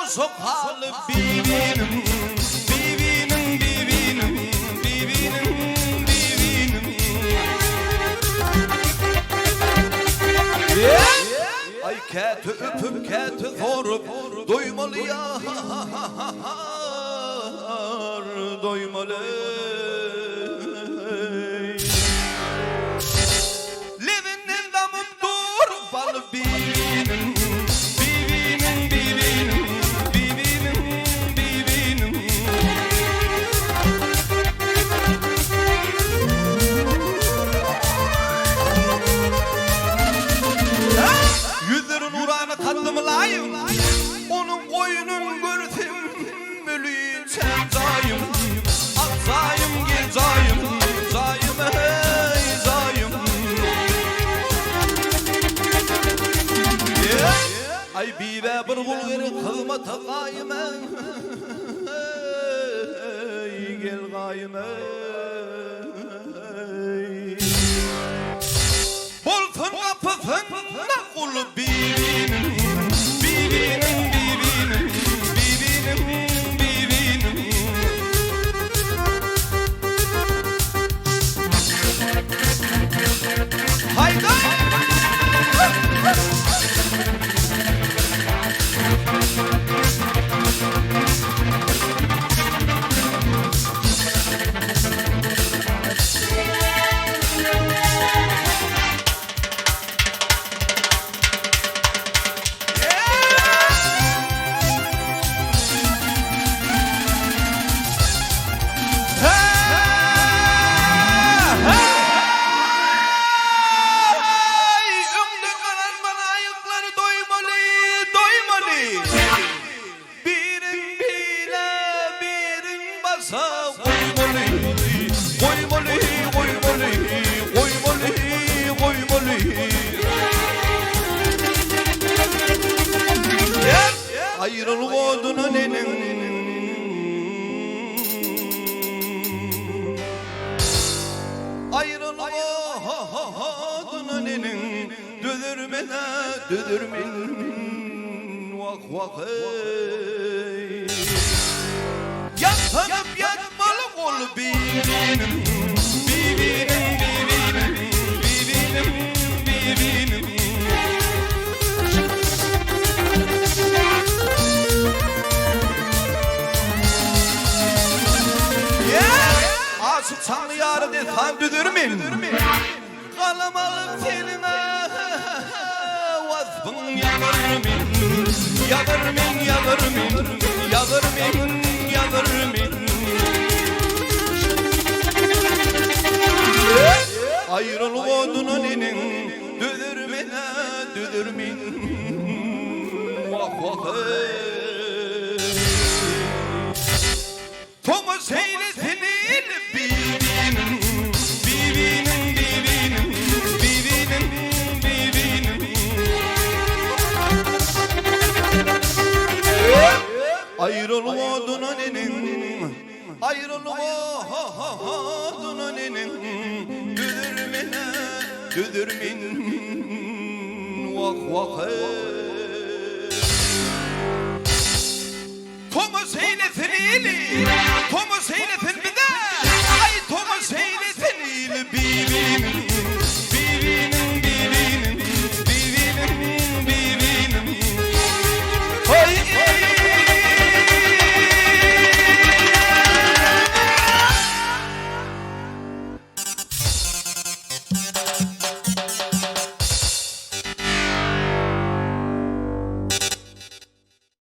Sokalı bibinim, bibinim, bibinim, bibinim, bibinim. Ay keti öpüp keti sorup doymalı yar, doymalı. Levinin damım dur balı bibinim. Katlımayım, onun oyunun görsem ölüyüm sen zayım, zayım gel zayım, zayım hey zayım. Ay bibe bir kul verin kılma takayım hey gel gayım hey. Bolsun kapısında kulu bibinim. Hayda! Ayrılık odunu nenin Ayrılık odunu nenin Dödürmene dödürmen Vak vak ey Yatsanıp yatmalı kol bibinim Bibinim bibinim Bibinim bibinim Aşık sanlı yarı desan düdürmün Kalamalı seline Vasfın yağırmin Yağırmin, yağırmin Yağırmin, yağırmin Ayrılık odunu nenin Düdürmene düdürmin Vah vah ey Thomas eylesin bibinim Bibinim, bibinim Bibinim, bibinim Ayrılık odunu nenin Ayrılık odunu nenin Düdürmene düdürmin Vah vah ey Thomas eylesin Thomas eylesin bir de